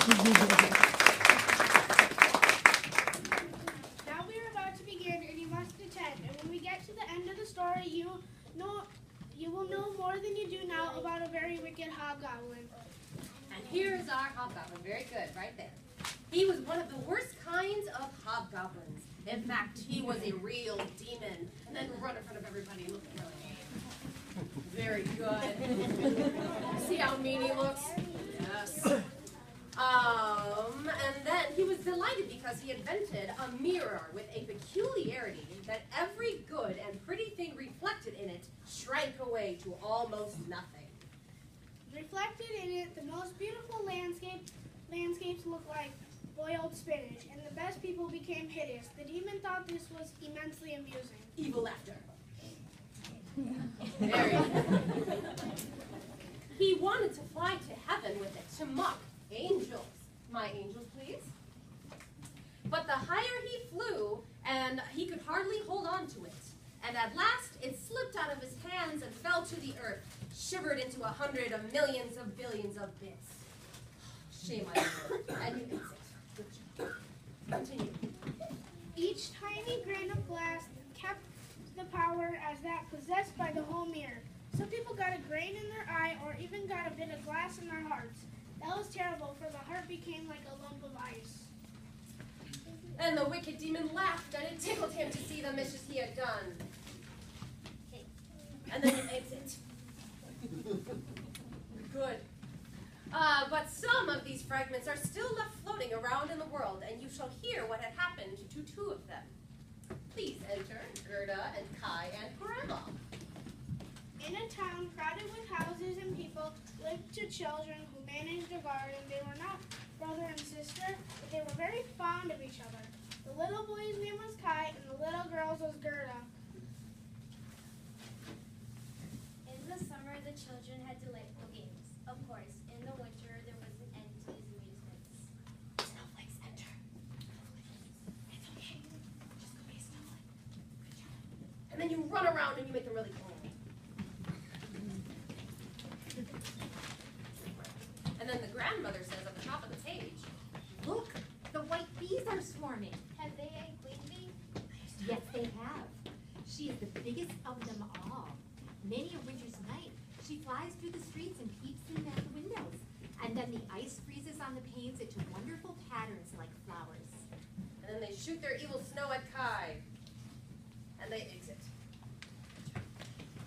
Now we are about to begin, and you must attend. And when we get to the end of the story, you will know more than you do now about a very wicked hobgoblin. And here is our hobgoblin. Very good, right there. He was one of the worst kinds of hobgoblins. In fact, he was a real demon. And then run in front of everybody and look at him. Very good. See how mean he looks? Yes. And then he was delighted because he invented a mirror with a peculiarity that every good and pretty thing reflected in it shrank away to almost nothing. Reflected in it, the most beautiful landscapes look like boiled spinach, and the best people became hideous. The demon thought this was immensely amusing. Evil laughter. Very good. He wanted to fly to heaven with it, to mock angels. My angels, please. But the higher he flew, and he could hardly hold on to it. And at last, it slipped out of his hands and fell to the earth, shivered into 100 of millions of billions of bits. Shame on you. And you can sit. Good job. Continue. Each tiny grain of glass kept the power as that possessed by the whole mirror. Some people got a grain in their eye or even got a bit of glass in their hearts. That was terrible, for the heart became like a lump of ice. And the wicked demon laughed, and it tickled him to see the mischief he had done. And then you exit. Good. But some of these fragments are still left floating around in the world, and you shall hear what had happened to two of them. Please enter Gerda and Kai and Grandma. In a town crowded with houses and people lived two children who managed a garden. They were not brother and sister, but they were very fond of each other. The little boy's name was Kai, and the little girl's was Gerda. In the summer, the children had delightful games. Of course, in the winter, there was an end to these amusements. Snowflakes enter. It's okay. Just go be a snowflake. Good job. And then you run around and you make them really cold. And then the grandmother says at the top of the page, Look, the white bees are swarming. Have they a queen bee? Yes, they have. She is the biggest of them all. Many a winter's night, she flies through the streets and peeps in at the windows. And then the ice freezes on the panes into wonderful patterns like flowers. and then they shoot their evil snow at Kai. And they exit.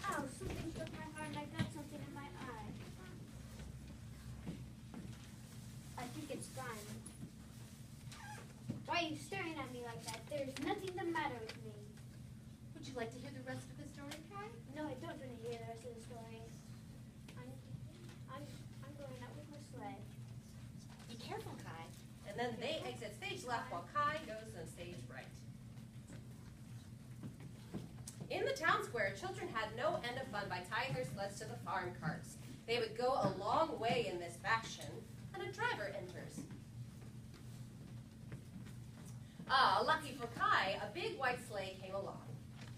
Ow, something took my heart and I got something in my eye. I think it's gone. Why are you staring at me like that? There's nothing the matter with me. Would you like to hear the rest of the story, Kai? No, I don't want to hear the rest of the story. I'm going out with my sled. Be careful, Kai. And then they exit stage left while Kai goes on stage right. In the town square, children had no end of fun by tying their sleds to the farm carts. They would go a long way in this fashion, and a driver enters. Lucky for Kai, a big white sleigh came along.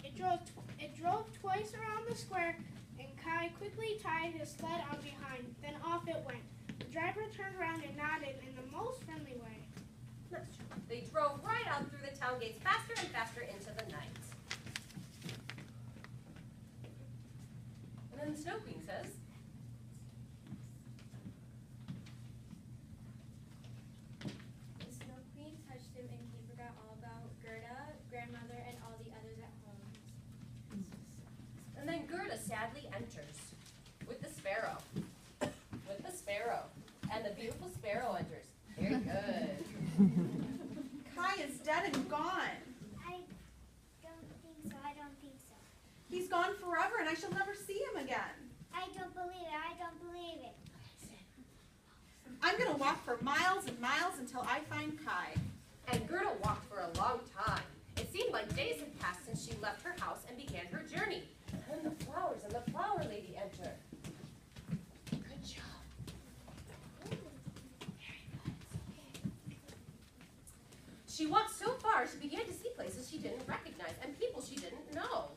It drove twice around the square, and Kai quickly tied his sled on behind. Then off it went. The driver turned around and nodded in the most friendly way. They drove right out through the town gates faster and faster into the night. And then the Snow Queen says, The Snow Queen touched him and he forgot all about Gerda, grandmother, and all the others at home. and then Gerda sadly enters with the sparrow. With the sparrow. And the beautiful sparrow enters. Very good. Kai is dead and gone. I don't think so. He's gone forever and I shall never see him again. I don't believe it. I'm going to walk for miles and miles until I find Kai. And Gerda walked for a long time. It seemed like days had passed since she left her house and began her journey. And then the flowers and the flower lady enter. Good job. Very good. She walked so far, she began to see places she didn't recognize and people she didn't know.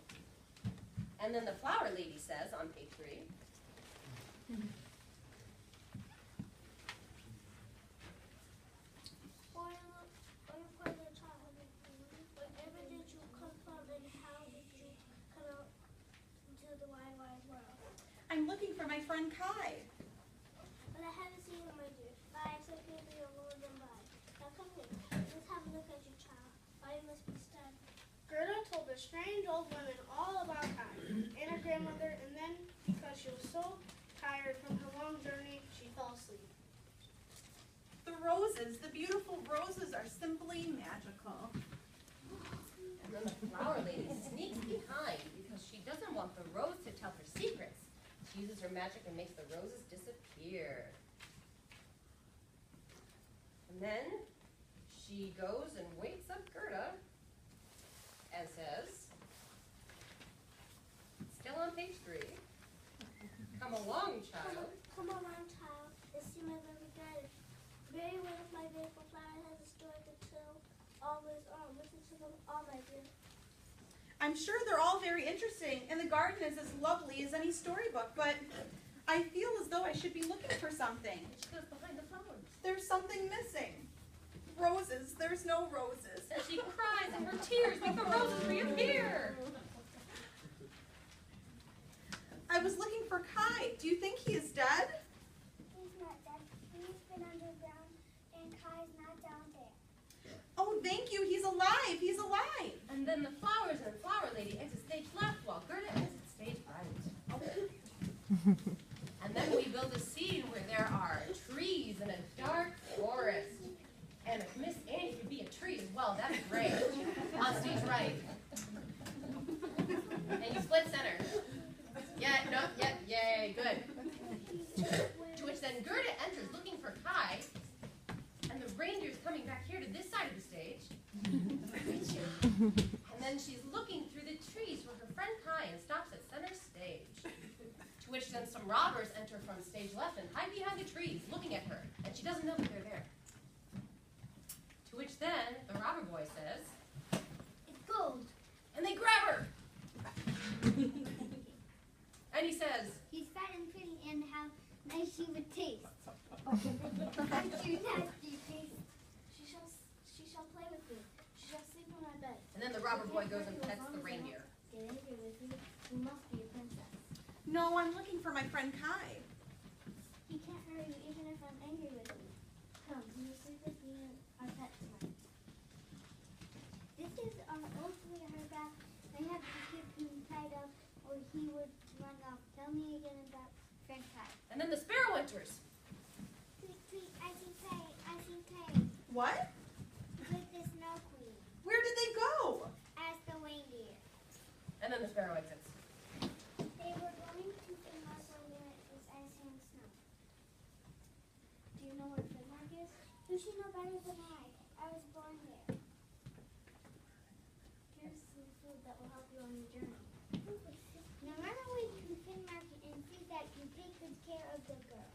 And then the flower lady says on page 3, friend Kai. But I haven't seen him, my dear. I accept him to your Lord and by. Now come here. Let's have a look at your child. I must be stunned. Gerda told the strange old woman all about Kai and her grandmother, and then, because she was so tired from her long journey, she fell asleep. The roses, the beautiful roses, are simply magical. And then the flower lady sneaks behind because she doesn't want the rose to tell her secrets. She uses her magic and makes the roses disappear. And then she goes and wakes up Gerda and says, still on page 3, come along, child. Come along, child. Let's see my little garden. Very one of my beautiful flowers has a story to tell. Always on. Listen to them all, my dear. I'm sure they're all very interesting, and the garden is as lovely as any storybook, but I feel as though I should be looking for something. And she goes behind the flowers. There's something missing. Roses. There's no roses. And she cries and her tears make the roses reappear. I was looking for Kai. Do you think he is dead? He's not dead. He's been underground, and Kai's not down there. Oh, thank you. He's alive. He's alive. And then the flowers and flower lady exit stage left while Gerda exits stage right. And then we build a scene where there are trees in a dark forest. And if Miss Annie could be a tree as well, that'd be great. On stage right. And you split center. Yeah, no, yeah, yay, good. To which then Gerda enters looking for Kai, and the reindeer's coming back here to this side of the stage. And then she's looking through the trees for her friend Kai and stops at center stage. To which then some robbers enter from stage left and hide behind the trees looking at her, and she doesn't know that they're there. To which then the robber boy says, It's gold. and they grab her. And he says, He's fat and pretty, and how nice she would taste. Aren't you nasty taste? She shall play with me. She shall sleep on my bed. and then the robber boy goes and pets the reindeer. Get angry with me. You must be a princess. No, I'm looking for my friend Kai. He can't hurt you even if I'm angry with you. Come, you sleep with me and our pet tonight. This is an old way to her back. I have to keep him tied up or he would run off. Tell me again about friend Kai. And then the sparrow enters. Tweet, tweet, I see Kai, I see Kai. What? With the snow queen. Where did they go? Ask the reindeer. And then the sparrow exits. They were going to Denmark when there was ice and snow. Do you know where Denmark is? You should know better than I. I was born there. Here's some food that will help you on your journey. Now run away to Denmark and see that you take good care of the girl.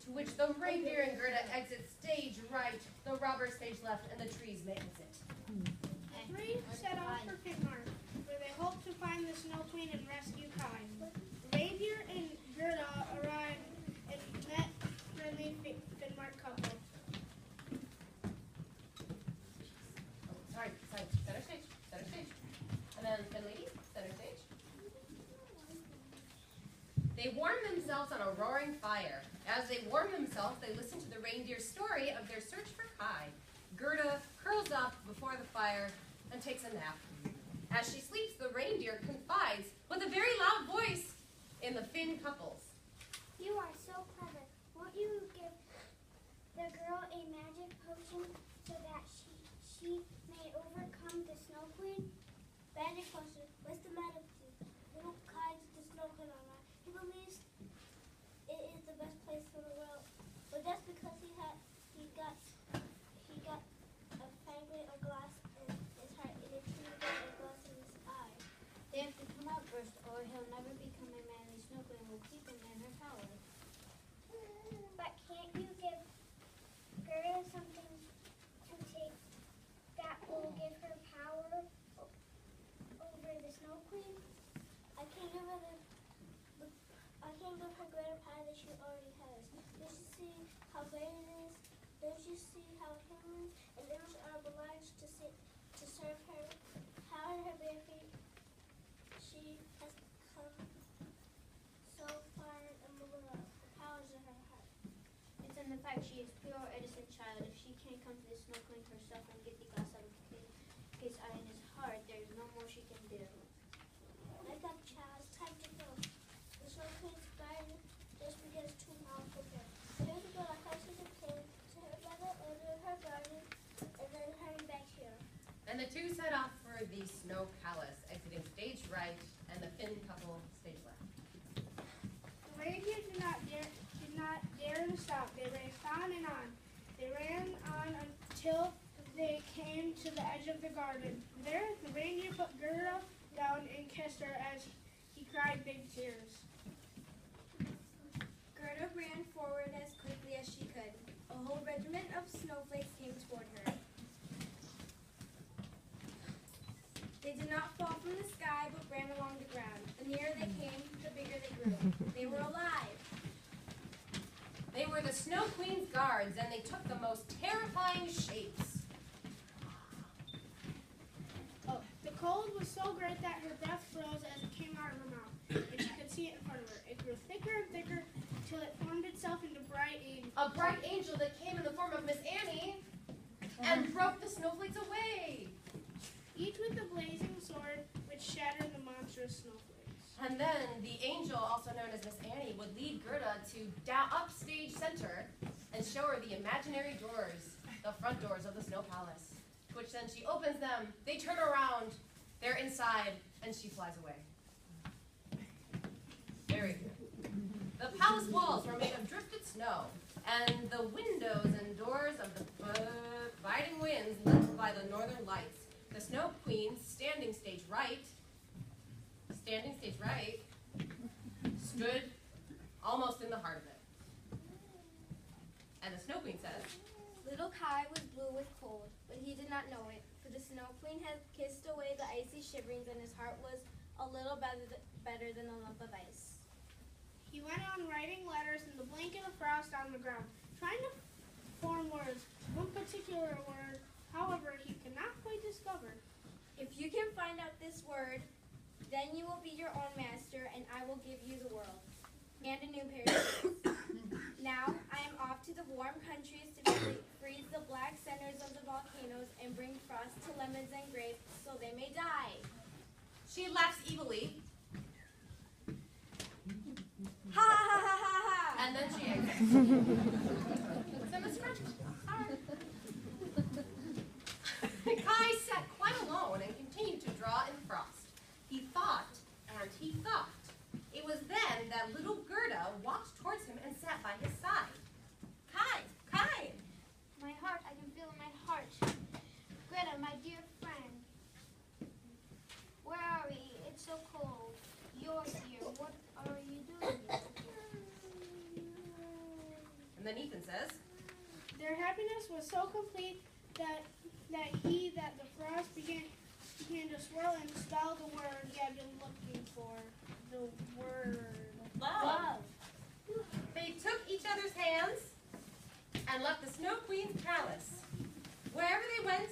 To which the reindeer and Gerda exit stage right, the robber stage left, and the trees may exit. The three set off for Finnmark, where they hope to find the Snow Queen and rescue Kai. Reindeer and Gerda arrived and met friendly Finnmark couple. Oh, sorry, center stage, center stage. And then Finn lady, center stage. They warm themselves on a roaring fire. As they warm themselves, they listen to the reindeer's story of their search for Kai. Gerda curls up before the fire and takes a nap. As she sleeps, the reindeer confides with a very loud voice in the Finn couples. You are so clever. Won't you give the girl a magic potion so that she may overcome the Snow Queen? Magic potion. What's the matter with you? Little Kai's the Snow Queen, alright? He believes it is the best place in the world, but that's because he got a fragment of glass in his heart and a teeny bit of glass in his eye. They have to come out first, or he'll never become a manly Snow Queen. Will keep him in her power. But can't you give Gerda something to take that will give her power over the Snow Queen? I can't give her greater power that she already has. Don't you see how great it is? Don't you see how humans and animals are obliged to serve her? How in her bare feet she has come so far and moving fact, she is pure innocent child. If she can't come to the snow queen herself and get the glass out of his eye and his heart, there is no more she can do. Wake up, child. It's time to go. The snow queen's garden just begins to malfunction. So here's to go to house of the king, to her mother order her garden, and then hurry back here. And the two set off for the Snow Palace, exiting stage right and the Finn couple stage left. The reindeer did not dare to stop. They raced on and on. They ran on until they came to the edge of the garden. There, the reindeer put Gerda down and kissed her as he cried big tears. Gerda ran forward as quickly as she could. A whole regiment of snowflakes came toward her. They did not fall from the sky, but ran along the ground. The nearer they came, the bigger they grew. They were alive. They were the Snow Queen's guards, and they took the most terrifying shapes. Oh, the cold was so great that her breath froze as it came out of her mouth, and she could see it in front of her. It grew thicker and thicker till it formed itself into bright angel. A bright angel that came in the form of Miss Annie and broke the snowflakes away. Each with a blazing sword which shattered the monstrous snowflakes. And then the angel, also known as Miss Annie, would lead Gerda to upstage center and show her the imaginary doors, the front doors of the Snow Palace, which then she opens them, they turn around, they're inside, and she flies away. Very good. The palace walls were made of drifted snow, and the windows and doors of the biting winds lit by the northern lights. The Snow Queen, standing stage right, stood almost in the heart of it. And the Snow Queen says, Little Kai was blue with cold, but he did not know it, for the Snow Queen had kissed away the icy shiverings, and his heart was a little better than a lump of ice. He went on writing letters in the blanket of frost on the ground, trying to form words. One particular word, however, he could not quite discover. If you can find out this word, then you will be your own master, and I will give you the world, and a new pair of shoes. Now, I am off to the warm countries to freeze the black centers of the volcanoes and bring frost to lemons and grapes so they may die. she laughs evilly, Ha ha ha ha ha ha! and then she exits. Then the script. Kai sat quite alone and continued to draw in the frost. He thought, and he thought. It was then that little Gerda walked towards him and sat by his side. Kai! Kai! My heart, I can feel it in my heart. Greta, my dear friend. Where are we? It's so cold. You're here. What are you doing? And then Ethan says, Their happiness was so complete that the frost began to swirl and spell the word he had been looking for. The word love. They took each other's hands and left the Snow Queen's palace. Wherever they went,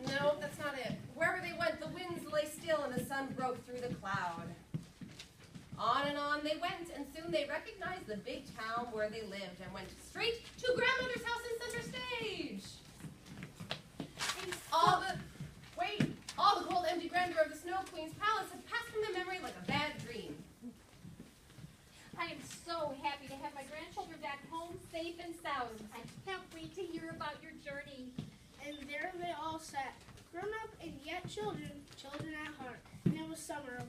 no, that's not it. Wherever they went, the winds lay still and the sun broke through the cloud. On and on they went, and soon they recognized the big town where they lived and went straight to Grandmother's house in center stage. All the cold, empty grandeur of the Snow Queen's palace had passed from their memory like a bad dream. I am so happy to have my grandchildren back home safe and sound. I can't wait to hear about your journey. And there they all sat, grown up and yet children at heart. And it was summer of